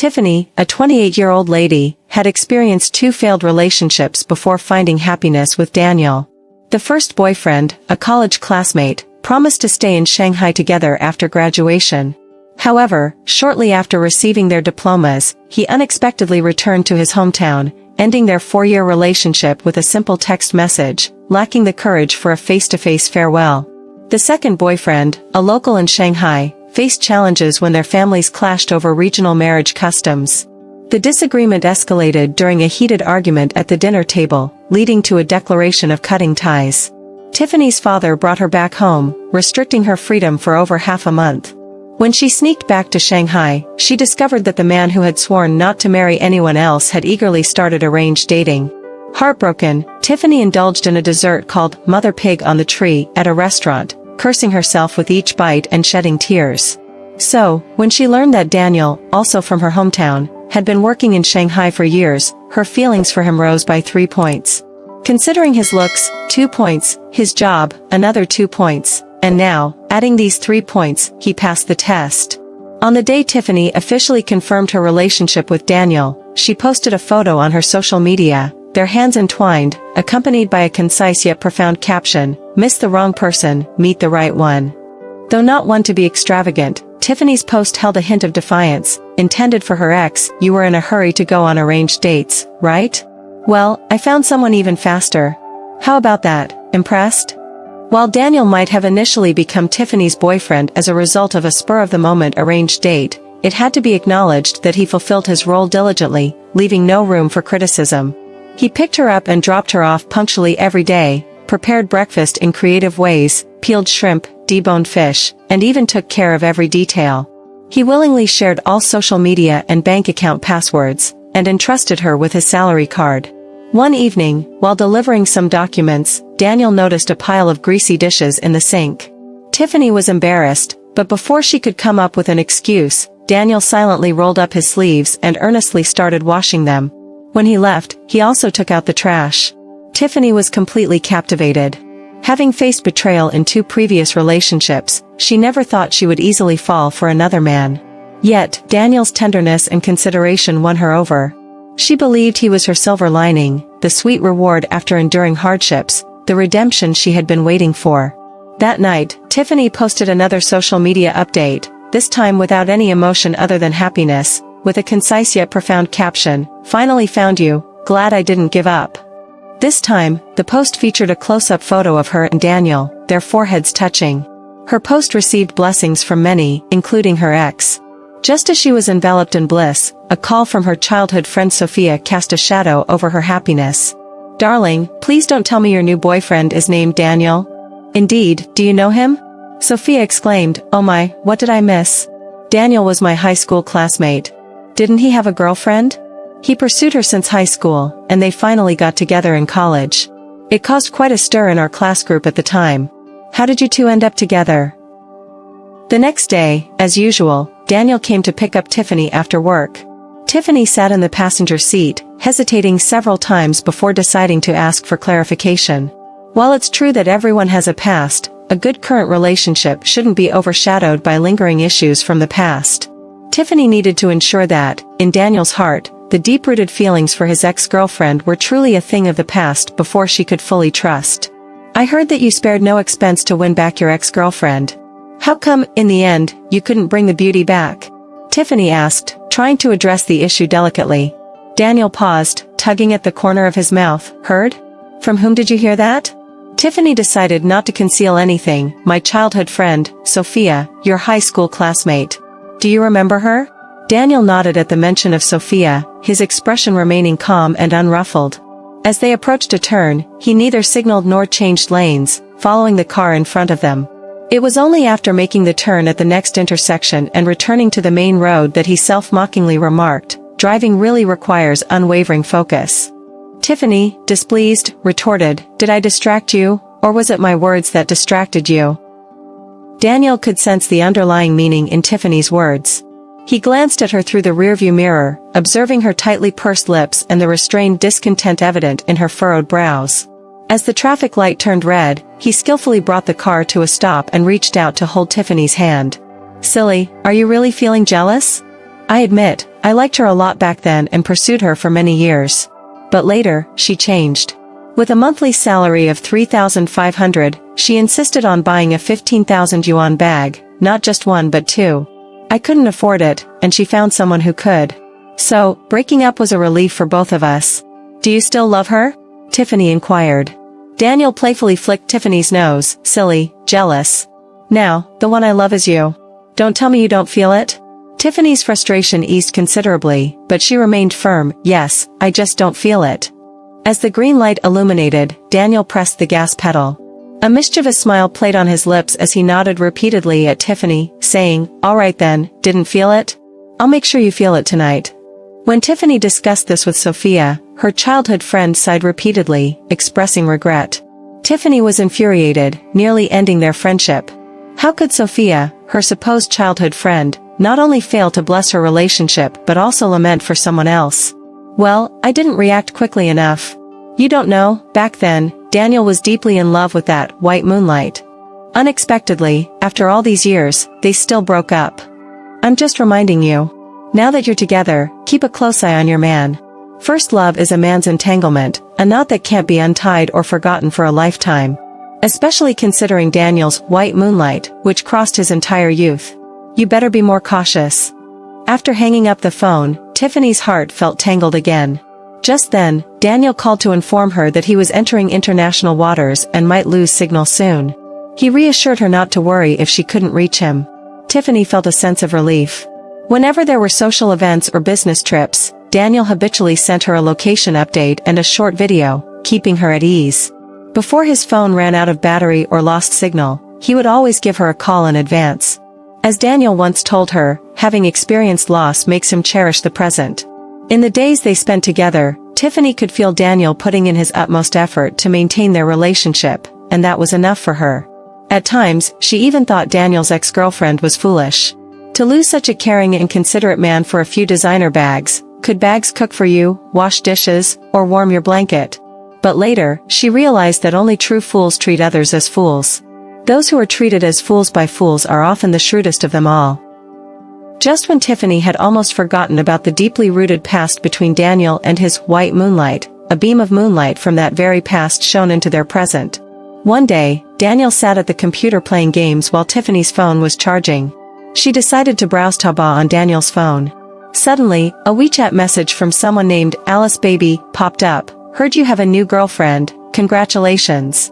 Tiffany, a 28-year-old lady, had experienced 2 failed relationships before finding happiness with Daniel. The first boyfriend, a college classmate, promised to stay in Shanghai together after graduation. However, shortly after receiving their diplomas, he unexpectedly returned to his hometown, ending their 4-year relationship with a simple text message, lacking the courage for a face-to-face farewell. The second boyfriend, a local in Shanghai, faced challenges when their families clashed over regional marriage customs. The disagreement escalated during a heated argument at the dinner table, leading to a declaration of cutting ties. Tiffany's father brought her back home, restricting her freedom for over half a month. When she sneaked back to Shanghai, she discovered that the man who had sworn not to marry anyone else had eagerly started arranged dating. Heartbroken, Tiffany indulged in a dessert called Mother Pig on the Tree at a restaurant, cursing herself with each bite and shedding tears. So, when she learned that Daniel, also from her hometown, had been working in Shanghai for years, her feelings for him rose by 3 points. Considering his looks, 2 points, his job, another 2 points, and now, adding these 3 points, he passed the test. On the day Tiffany officially confirmed her relationship with Daniel, she posted a photo on her social media, their hands entwined, accompanied by a concise yet profound caption, "Miss the wrong person, meet the right one." Though not one to be extravagant, Tiffany's post held a hint of defiance, intended for her ex. "You were in a hurry to go on arranged dates, right? Well, I found someone even faster. How about that, impressed?" While Daniel might have initially become Tiffany's boyfriend as a result of a spur-of-the-moment arranged date, it had to be acknowledged that he fulfilled his role diligently, leaving no room for criticism. He picked her up and dropped her off punctually every day, prepared breakfast in creative ways, peeled shrimp, deboned fish, and even took care of every detail. He willingly shared all social media and bank account passwords, and entrusted her with his salary card. One evening, while delivering some documents, Daniel noticed a pile of greasy dishes in the sink. Tiffany was embarrassed, but before she could come up with an excuse, Daniel silently rolled up his sleeves and earnestly started washing them. When he left, he also took out the trash. Tiffany was completely captivated. Having faced betrayal in 2 previous relationships, she never thought she would easily fall for another man. Yet, Daniel's tenderness and consideration won her over. She believed he was her silver lining, the sweet reward after enduring hardships, the redemption she had been waiting for. That night, Tiffany posted another social media update, this time without any emotion other than happiness, with a concise yet profound caption, "Finally found you, glad I didn't give up." This time, the post featured a close-up photo of her and Daniel, their foreheads touching. Her post received blessings from many, including her ex. Just as she was enveloped in bliss, a call from her childhood friend Sophia cast a shadow over her happiness. "Darling, please don't tell me your new boyfriend is named Daniel." "Indeed, do you know him?" Sophia exclaimed, "Oh my, what did I miss? Daniel was my high school classmate. Didn't he have a girlfriend? He pursued her since high school, and they finally got together in college. It caused quite a stir in our class group at the time. How did you two end up together?" The next day, as usual, Daniel came to pick up Tiffany after work. Tiffany sat in the passenger seat, hesitating several times before deciding to ask for clarification. While it's true that everyone has a past, a good current relationship shouldn't be overshadowed by lingering issues from the past. Tiffany needed to ensure that, in Daniel's heart, the deep-rooted feelings for his ex-girlfriend were truly a thing of the past before she could fully trust. "I heard that you spared no expense to win back your ex-girlfriend. How come, in the end, you couldn't bring the beauty back?" Tiffany asked, trying to address the issue delicately. Daniel paused, tugging at the corner of his mouth. "Heard? From whom did you hear that?" Tiffany decided not to conceal anything. "My childhood friend, Sophia, your high school classmate. Do you remember her?" Daniel nodded at the mention of Sophia, his expression remaining calm and unruffled. As they approached a turn, he neither signaled nor changed lanes, following the car in front of them. It was only after making the turn at the next intersection and returning to the main road that he self-mockingly remarked, "Driving really requires unwavering focus." Tiffany, displeased, retorted, "Did I distract you, or was it my words that distracted you?" Daniel could sense the underlying meaning in Tiffany's words. He glanced at her through the rearview mirror, observing her tightly pursed lips and the restrained discontent evident in her furrowed brows. As the traffic light turned red, he skillfully brought the car to a stop and reached out to hold Tiffany's hand. "Silly, are you really feeling jealous? I admit, I liked her a lot back then and pursued her for many years. But later, she changed. With a monthly salary of 3,500, she insisted on buying a 15,000 yuan bag, not just one but two. I couldn't afford it, and she found someone who could. So, breaking up was a relief for both of us. Do you still love her? Tiffany inquired. Daniel playfully flicked Tiffany's nose, silly, jealous. Now, the one I love is you. Don't tell me you don't feel it? Tiffany's frustration eased considerably, but she remained firm, yes, I just don't feel it. As the green light illuminated, Daniel pressed the gas pedal. A mischievous smile played on his lips as he nodded repeatedly at Tiffany, saying, all right then, didn't feel it? I'll make sure you feel it tonight. When Tiffany discussed this with Sophia, her childhood friend sighed repeatedly, expressing regret. Tiffany was infuriated, nearly ending their friendship. How could Sophia, her supposed childhood friend, not only fail to bless her relationship but also lament for someone else? Well, I didn't react quickly enough. You don't know, back then, Daniel was deeply in love with that white moonlight. Unexpectedly, after all these years, they still broke up. I'm just reminding you. Now that you're together, keep a close eye on your man. First love is a man's entanglement, a knot that can't be untied or forgotten for a lifetime. Especially considering Daniel's white moonlight, which crossed his entire youth. You better be more cautious. After hanging up the phone, Tiffany's heart felt tangled again. Just then, Daniel called to inform her that he was entering international waters and might lose signal soon. He reassured her not to worry if she couldn't reach him. Tiffany felt a sense of relief. Whenever there were social events or business trips, Daniel habitually sent her a location update and a short video, keeping her at ease. Before his phone ran out of battery or lost signal, he would always give her a call in advance. As Daniel once told her, having experienced loss makes him cherish the present. In the days they spent together, Tiffany could feel Daniel putting in his utmost effort to maintain their relationship, and that was enough for her. At times, she even thought Daniel's ex-girlfriend was foolish. To lose such a caring and considerate man for a few designer bags, could bags cook for you, wash dishes, or warm your blanket? But later, she realized that only true fools treat others as fools. Those who are treated as fools by fools are often the shrewdest of them all. Just when Tiffany had almost forgotten about the deeply rooted past between Daniel and his white moonlight, a beam of moonlight from that very past shone into their present. One day, Daniel sat at the computer playing games while Tiffany's phone was charging. She decided to browse Taobao on Daniel's phone. Suddenly, a WeChat message from someone named Alice Baby popped up. Heard you have a new girlfriend, congratulations.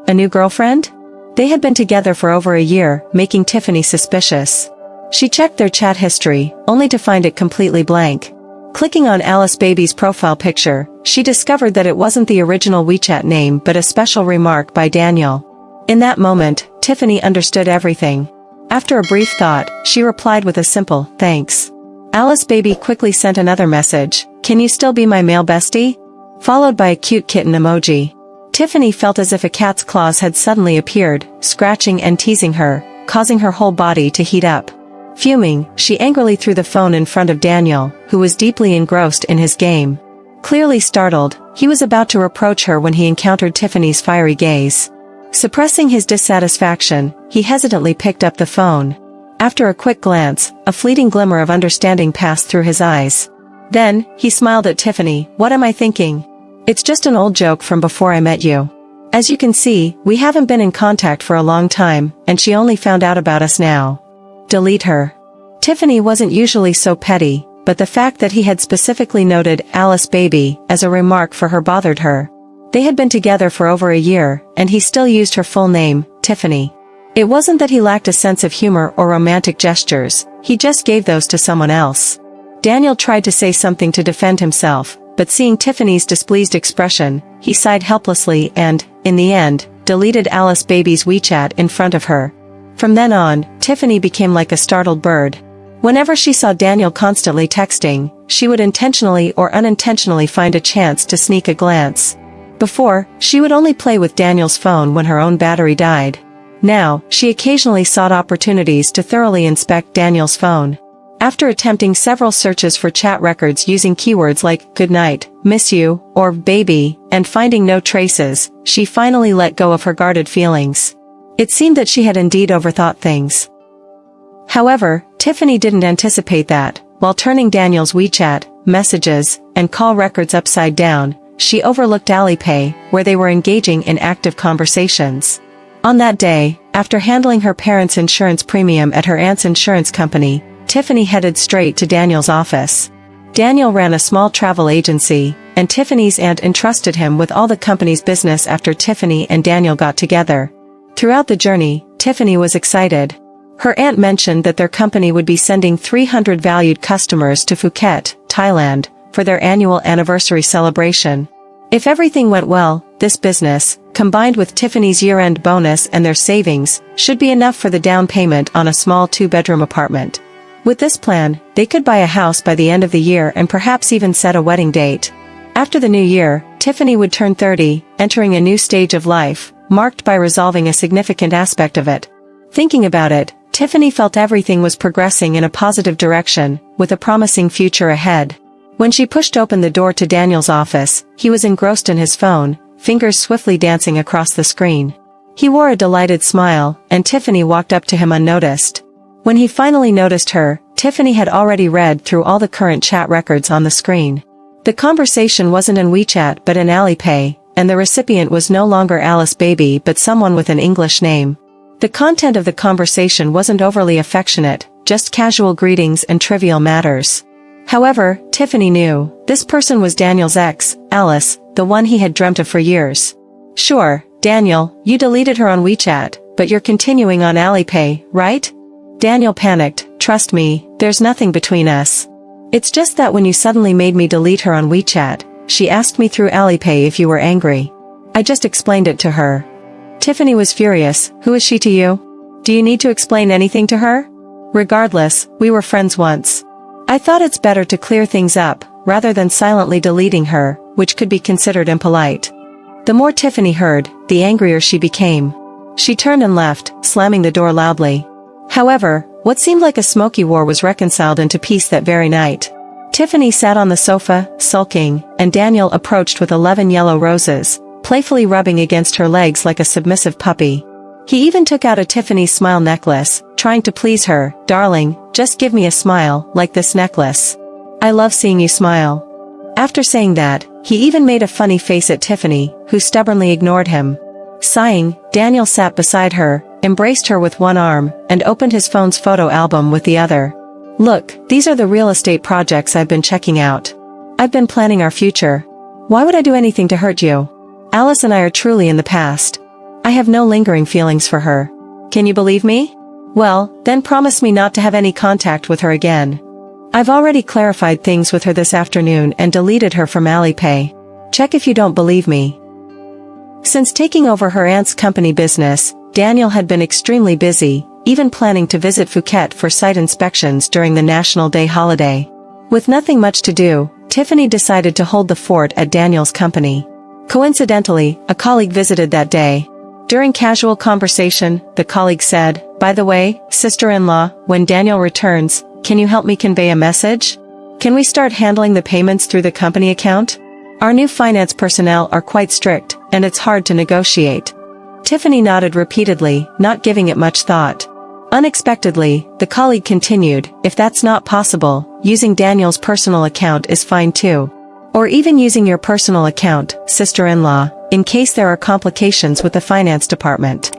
A new girlfriend? They had been together for over a year, making Tiffany suspicious. She checked their chat history, only to find it completely blank. Clicking on Alice Baby's profile picture, she discovered that it wasn't the original WeChat name but a special remark by Daniel. In that moment, Tiffany understood everything. After a brief thought, she replied with a simple, thanks. Alice Baby quickly sent another message, can you still be my male bestie? Followed by a cute kitten emoji. Tiffany felt as if a cat's claws had suddenly appeared, scratching and teasing her, causing her whole body to heat up. Fuming, she angrily threw the phone in front of Daniel, who was deeply engrossed in his game. Clearly startled, he was about to reproach her when he encountered Tiffany's fiery gaze. Suppressing his dissatisfaction, he hesitantly picked up the phone. After a quick glance, a fleeting glimmer of understanding passed through his eyes. Then, he smiled at Tiffany, what am I thinking? It's just an old joke from before I met you. As you can see, we haven't been in contact for a long time, and she only found out about us now. Delete her. Tiffany wasn't usually so petty, but the fact that he had specifically noted Alice Baby as a remark for her bothered her. They had been together for over a year, and he still used her full name, Tiffany. It wasn't that he lacked a sense of humor or romantic gestures, he just gave those to someone else. Daniel tried to say something to defend himself, but seeing Tiffany's displeased expression, he sighed helplessly and, in the end, deleted Alice Baby's WeChat in front of her. From then on, Tiffany became like a startled bird. Whenever she saw Daniel constantly texting, she would intentionally or unintentionally find a chance to sneak a glance. Before, she would only play with Daniel's phone when her own battery died. Now, she occasionally sought opportunities to thoroughly inspect Daniel's phone. After attempting several searches for chat records using keywords like good night, miss you, or baby, and finding no traces, she finally let go of her guarded feelings. It seemed that she had indeed overthought things. However, Tiffany didn't anticipate that, while turning Daniel's WeChat, messages, and call records upside down, she overlooked Alipay, where they were engaging in active conversations. On that day, after handling her parents' insurance premium at her aunt's insurance company, Tiffany headed straight to Daniel's office. Daniel ran a small travel agency, and Tiffany's aunt entrusted him with all the company's business after Tiffany and Daniel got together. Throughout the journey, Tiffany was excited. Her aunt mentioned that their company would be sending 300 valued customers to Phuket, Thailand, for their annual anniversary celebration. If everything went well, this business, combined with Tiffany's year-end bonus and their savings, should be enough for the down payment on a small 2-bedroom apartment. With this plan, they could buy a house by the end of the year and perhaps even set a wedding date. After the new year, Tiffany would turn 30, entering a new stage of life, marked by resolving a significant aspect of it. Thinking about it, Tiffany felt everything was progressing in a positive direction, with a promising future ahead. When she pushed open the door to Daniel's office, he was engrossed in his phone, fingers swiftly dancing across the screen. He wore a delighted smile, and Tiffany walked up to him unnoticed. When he finally noticed her, Tiffany had already read through all the current chat records on the screen. The conversation wasn't in WeChat but in Alipay, and the recipient was no longer Alice Baby but someone with an English name. The content of the conversation wasn't overly affectionate, just casual greetings and trivial matters. However, Tiffany knew, this person was Daniel's ex, Alice, the one he had dreamt of for years. Sure, Daniel, you deleted her on WeChat, but you're continuing on Alipay, right? Daniel panicked. Trust me, there's nothing between us. It's just that when you suddenly made me delete her on WeChat, she asked me through Alipay if you were angry. I just explained it to her. Tiffany was furious. Who is she to you? Do you need to explain anything to her? Regardless, we were friends once. I thought it's better to clear things up, rather than silently deleting her, which could be considered impolite. The more Tiffany heard, the angrier she became. She turned and left, slamming the door loudly. However, what seemed like a smoky war was reconciled into peace that very night. Tiffany sat on the sofa, sulking, and Daniel approached with 11 yellow roses, playfully rubbing against her legs like a submissive puppy. He even took out a Tiffany smile necklace, trying to please her. Darling, just give me a smile, like this necklace. I love seeing you smile. After saying that, he even made a funny face at Tiffany, who stubbornly ignored him. Sighing, Daniel sat beside her, embraced her with one arm, and opened his phone's photo album with the other. Look, these are the real estate projects I've been checking out. I've been planning our future. Why would I do anything to hurt you? Alice and I are truly in the past. I have no lingering feelings for her. Can you believe me? Well, then promise me not to have any contact with her again. I've already clarified things with her this afternoon and deleted her from Alipay. Check if you don't believe me. Since taking over her aunt's company business, Daniel had been extremely busy, even planning to visit Phuket for site inspections during the National Day holiday. With nothing much to do, Tiffany decided to hold the fort at Daniel's company. Coincidentally, a colleague visited that day. During casual conversation, the colleague said, "By the way, sister-in-law, when Daniel returns, can you help me convey a message? Can we start handling the payments through the company account? Our new finance personnel are quite strict, and it's hard to negotiate." Tiffany nodded repeatedly, not giving it much thought. Unexpectedly, the colleague continued, "If that's not possible, using Daniel's personal account is fine too. Or even using your personal account, sister-in-law, in case there are complications with the finance department."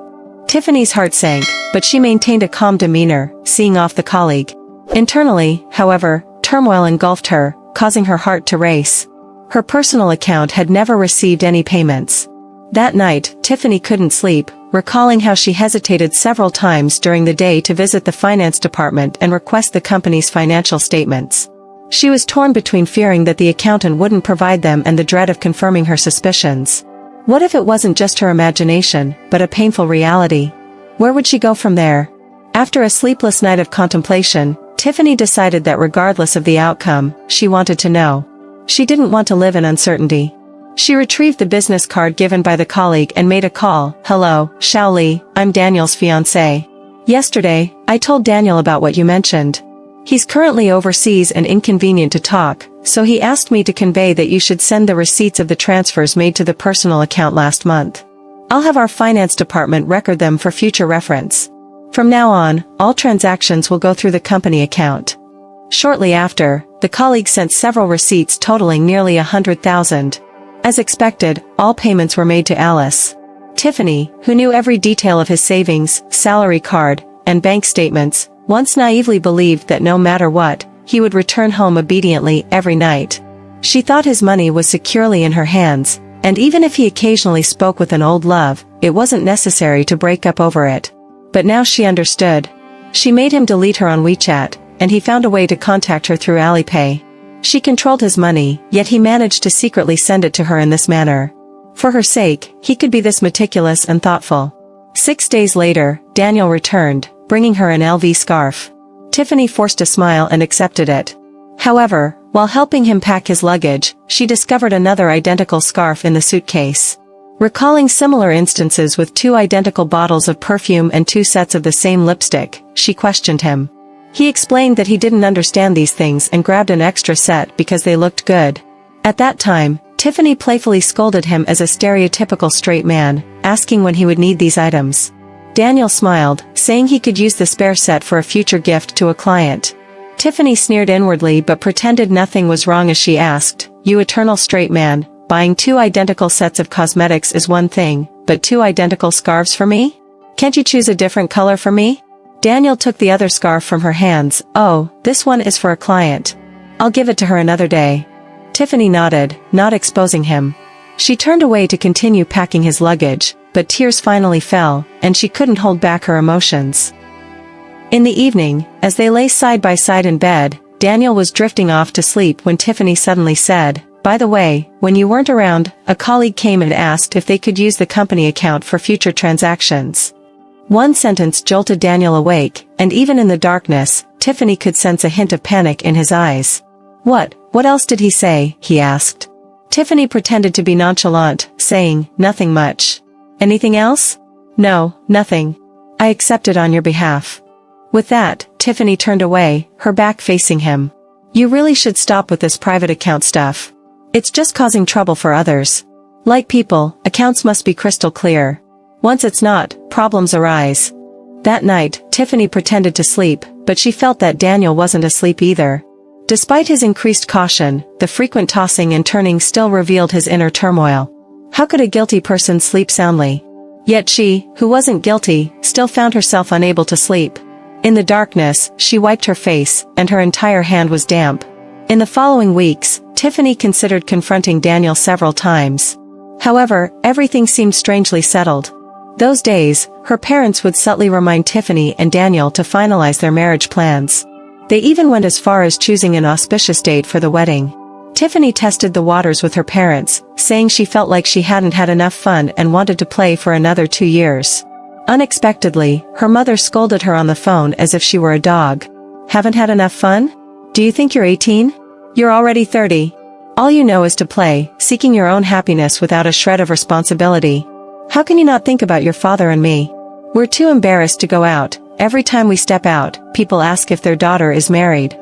Tiffany's heart sank, but she maintained a calm demeanor, seeing off the colleague. Internally, however, turmoil engulfed her, causing her heart to race. Her personal account had never received any payments. That night, Tiffany couldn't sleep, recalling how she hesitated several times during the day to visit the finance department and request the company's financial statements. She was torn between fearing that the accountant wouldn't provide them and the dread of confirming her suspicions. What if it wasn't just her imagination, but a painful reality? Where would she go from there? After a sleepless night of contemplation, Tiffany decided that regardless of the outcome, she wanted to know. She didn't want to live in uncertainty. She retrieved the business card given by the colleague and made a call. "Hello, Shaoli, I'm Daniel's fiancé. Yesterday, I told Daniel about what you mentioned. He's currently overseas and inconvenient to talk, so he asked me to convey that you should send the receipts of the transfers made to the personal account last month. I'll have our finance department record them for future reference. From now on, all transactions will go through the company account." Shortly after, the colleague sent several receipts totaling nearly 100,000. As expected, all payments were made to Alice. Tiffany, who knew every detail of his savings, salary card, and bank statements, once naively believed that no matter what, he would return home obediently every night. She thought his money was securely in her hands, and even if he occasionally spoke with an old love, it wasn't necessary to break up over it. But now she understood. She made him delete her on WeChat, and he found a way to contact her through Alipay. She controlled his money, yet he managed to secretly send it to her in this manner. For her sake, he could be this meticulous and thoughtful. 6 days later, Daniel returned, bringing her an LV scarf. Tiffany forced a smile and accepted it. However, while helping him pack his luggage, she discovered another identical scarf in the suitcase. Recalling similar instances with 2 identical bottles of perfume and 2 sets of the same lipstick, she questioned him. He explained that he didn't understand these things and grabbed an extra set because they looked good. At that time, Tiffany playfully scolded him as a stereotypical straight man, asking when he would need these items. Daniel smiled, saying he could use the spare set for a future gift to a client. Tiffany sneered inwardly but pretended nothing was wrong as she asked, "You eternal straight man, buying 2 identical sets of cosmetics is one thing, but 2 identical scarves for me? Can't you choose a different color for me?" Daniel took the other scarf from her hands. "Oh, this one is for a client. I'll give it to her another day." Tiffany nodded, not exposing him. She turned away to continue packing his luggage, but tears finally fell, and she couldn't hold back her emotions. In the evening, as they lay side by side in bed, Daniel was drifting off to sleep when Tiffany suddenly said, "By the way, when you weren't around, a colleague came and asked if they could use the company account for future transactions." One sentence jolted Daniel awake, and even in the darkness, Tiffany could sense a hint of panic in his eyes. What else did he say?" he asked. Tiffany pretended to be nonchalant, saying, "Nothing much." "Anything else?" "No, nothing. I accepted on your behalf." With that, Tiffany turned away, her back facing him. "You really should stop with this private account stuff. It's just causing trouble for others. Like people, accounts must be crystal clear. Once it's not, problems arise." That night, Tiffany pretended to sleep, but she felt that Daniel wasn't asleep either. Despite his increased caution, the frequent tossing and turning still revealed his inner turmoil. How could a guilty person sleep soundly? Yet she, who wasn't guilty, still found herself unable to sleep. In the darkness, she wiped her face, and her entire hand was damp. In the following weeks, Tiffany considered confronting Daniel several times. However, everything seemed strangely settled. Those days, her parents would subtly remind Tiffany and Daniel to finalize their marriage plans. They even went as far as choosing an auspicious date for the wedding. Tiffany tested the waters with her parents, saying she felt like she hadn't had enough fun and wanted to play for another 2 years. Unexpectedly, her mother scolded her on the phone as if she were a dog. "Haven't had enough fun? Do you think you're 18? You're already 30. All you know is to play, seeking your own happiness without a shred of responsibility. How can you not think about your father and me? We're too embarrassed to go out. Every time we step out, people ask if their daughter is married."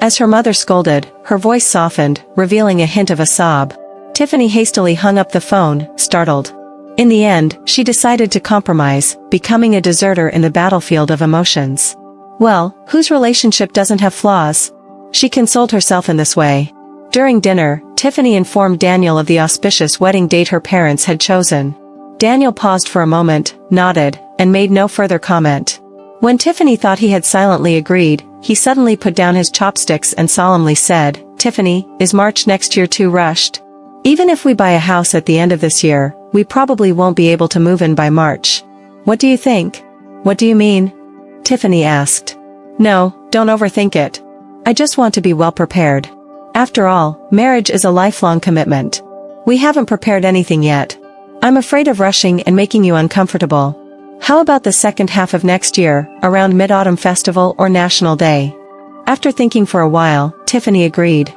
As her mother scolded, her voice softened, revealing a hint of a sob. Tiffany hastily hung up the phone, startled. In the end, she decided to compromise, becoming a deserter in the battlefield of emotions. Well, whose relationship doesn't have flaws? She consoled herself in this way. During dinner, Tiffany informed Daniel of the auspicious wedding date her parents had chosen. Daniel paused for a moment, nodded, and made no further comment. When Tiffany thought he had silently agreed, he suddenly put down his chopsticks and solemnly said, "Tiffany, is March next year too rushed? Even if we buy a house at the end of this year, we probably won't be able to move in by March. What do you think?" "What do you mean?" Tiffany asked. "No, don't overthink it. I just want to be well prepared. After all, marriage is a lifelong commitment. We haven't prepared anything yet. I'm afraid of rushing and making you uncomfortable. How about the second half of next year, around Mid-Autumn Festival or National Day?" After thinking for a while, Tiffany agreed.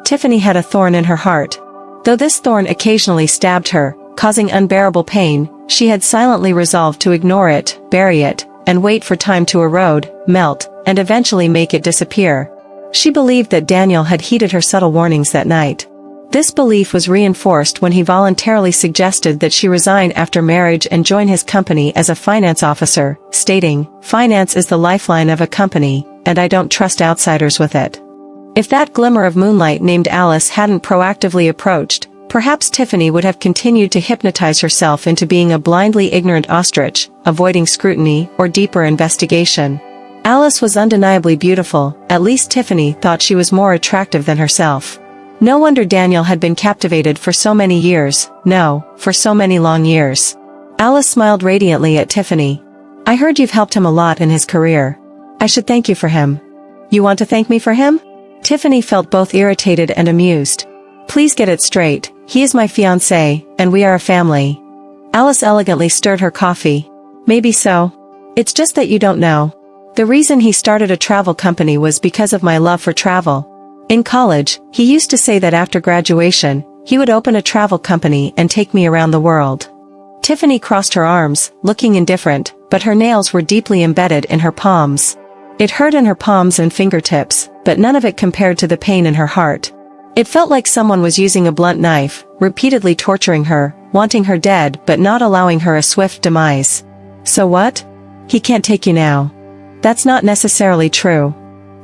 Tiffany had a thorn in her heart. Though this thorn occasionally stabbed her, causing unbearable pain, she had silently resolved to ignore it, bury it, and wait for time to erode, melt, and eventually make it disappear. She believed that Daniel had heeded her subtle warnings that night. This belief was reinforced when he voluntarily suggested that she resign after marriage and join his company as a finance officer, stating, "Finance is the lifeline of a company, and I don't trust outsiders with it. If that glimmer of moonlight named Alice hadn't proactively approached, perhaps Tiffany would have continued to hypnotize herself into being a blindly ignorant ostrich, avoiding scrutiny or deeper investigation. Alice was undeniably beautiful, at least Tiffany thought she was more attractive than herself. No wonder Daniel had been captivated for so many years, no, for so many long years. Alice smiled radiantly at Tiffany. I heard you've helped him a lot in his career. I should thank you for him. You want to thank me for him? Tiffany felt both irritated and amused. Please get it straight, he is my fiancé, and we are a family. Alice elegantly stirred her coffee. Maybe so. It's just that you don't know. The reason he started a travel company was because of my love for travel. In college, he used to say that after graduation, he would open a travel company and take me around the world. Tiffany crossed her arms, looking indifferent, but her nails were deeply embedded in her palms. It hurt in her palms and fingertips, but none of it compared to the pain in her heart. It felt like someone was using a blunt knife, repeatedly torturing her, wanting her dead but not allowing her a swift demise. So what? He can't take you now. That's not necessarily true.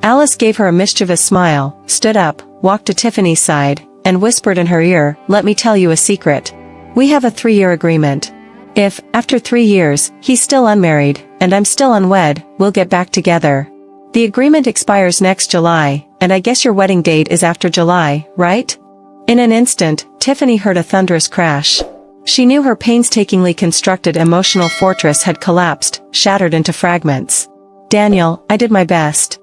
Alice gave her a mischievous smile, stood up, walked to Tiffany's side, and whispered in her ear, let me tell you a secret. We have a 3-year agreement. If, after 3 years, he's still unmarried, and I'm still unwed, we'll get back together. The agreement expires next July, and I guess your wedding date is after July, right? In an instant, Tiffany heard a thunderous crash. She knew her painstakingly constructed emotional fortress had collapsed, shattered into fragments. Daniel, I did my best.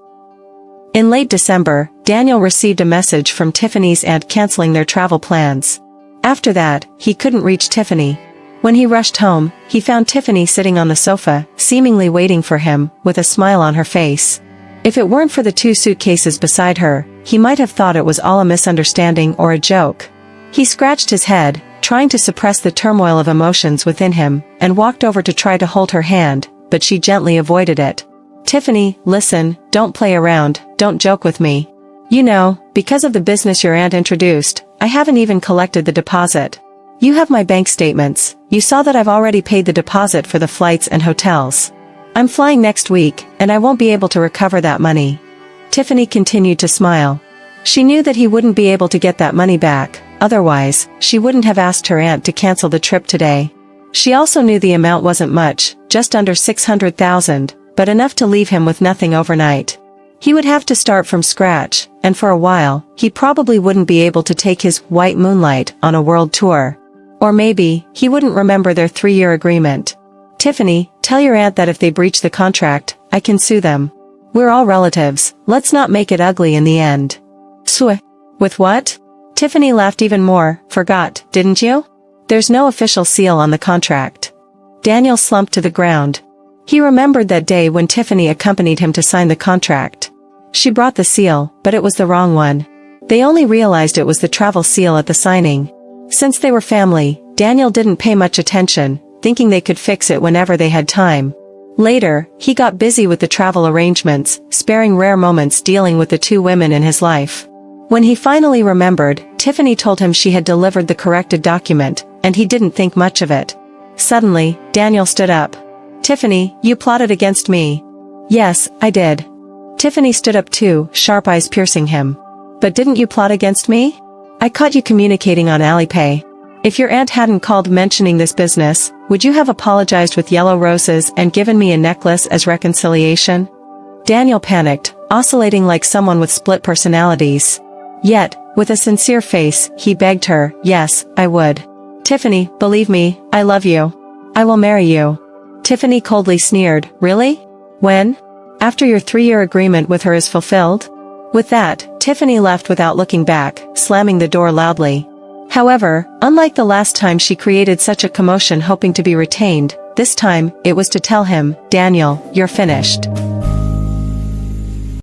In late December, Daniel received a message from Tiffany's aunt canceling their travel plans. After that, he couldn't reach Tiffany. When he rushed home, he found Tiffany sitting on the sofa, seemingly waiting for him, with a smile on her face. If it weren't for the 2 suitcases beside her, he might have thought it was all a misunderstanding or a joke. He scratched his head, trying to suppress the turmoil of emotions within him, and walked over to try to hold her hand, but she gently avoided it. Tiffany, listen, don't play around, don't joke with me. You know, because of the business your aunt introduced, I haven't even collected the deposit. You have my bank statements, you saw that I've already paid the deposit for the flights and hotels. I'm flying next week, and I won't be able to recover that money. Tiffany continued to smile. She knew that he wouldn't be able to get that money back, otherwise, she wouldn't have asked her aunt to cancel the trip today. She also knew the amount wasn't much, just under 600,000, but enough to leave him with nothing overnight. He would have to start from scratch, and for a while, he probably wouldn't be able to take his white moonlight on a world tour. Or maybe, he wouldn't remember their 3-year agreement. Tiffany, tell your aunt that if they breach the contract, I can sue them. We're all relatives, let's not make it ugly in the end. Sue. With what? Tiffany laughed even more, forgot, didn't you? There's no official seal on the contract. Daniel slumped to the ground. He remembered that day when Tiffany accompanied him to sign the contract. She brought the seal, but it was the wrong one. They only realized it was the travel seal at the signing. Since they were family, Daniel didn't pay much attention, thinking they could fix it whenever they had time. Later, he got busy with the travel arrangements, sparing rare moments dealing with the 2 women in his life. When he finally remembered, Tiffany told him she had delivered the corrected document, and he didn't think much of it. Suddenly, Daniel stood up. Tiffany, you plotted against me. Yes, I did. Tiffany stood up too, sharp eyes piercing him. But didn't you plot against me? I caught you communicating on Alipay. If your aunt hadn't called mentioning this business, would you have apologized with yellow roses and given me a necklace as reconciliation? Daniel panicked, oscillating like someone with split personalities. Yet, with a sincere face, he begged her, yes, I would. Tiffany, believe me, I love you. I will marry you. Tiffany coldly sneered, really? When? After your 3-year agreement with her is fulfilled? With that, Tiffany left without looking back, slamming the door loudly. However, unlike the last time she created such a commotion hoping to be retained, this time, it was to tell him, Daniel, you're finished.